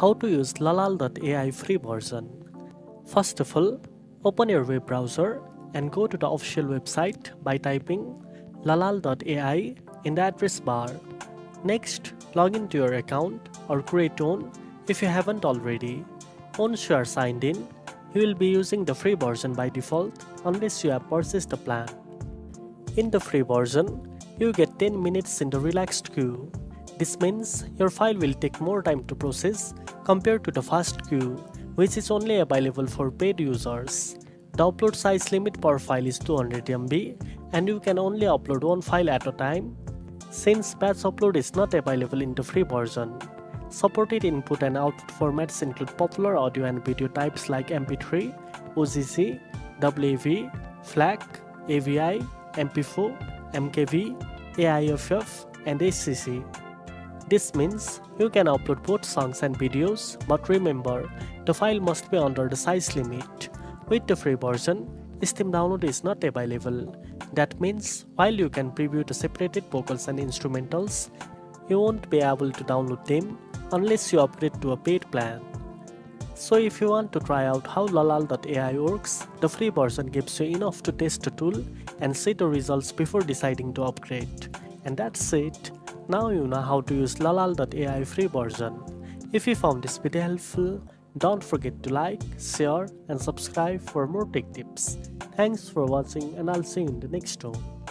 How to use Lalal.ai free version. First of all, open your web browser and go to the official website by typing Lalal.ai in the address bar. Next, log into your account or create one if you haven't already. Once you are signed in, you will be using the free version by default unless you have purchased a plan. In the free version, you get 10 minutes in the relaxed queue. This means your file will take more time to process compared to the fast queue, which is only available for paid users. The upload size limit per file is 200 MB and you can only upload one file at a time. Since batch upload is not available in the free version, supported input and output formats include popular audio and video types like MP3, OGC, WAV, FLAC, AVI, MP4, MKV, AIFF, and HCC. This means you can upload both songs and videos, but remember, the file must be under the size limit. With the free version, Steam download is not available. That means while you can preview the separated vocals and instrumentals, you won't be able to download them unless you upgrade to a paid plan. So if you want to try out how Lalal.ai works, the free version gives you enough to test the tool and see the results before deciding to upgrade. And that's it. Now you know how to use Lalal.ai free version. If you found this video helpful, don't forget to like, share and subscribe for more tech tips. Thanks for watching and I'll see you in the next one.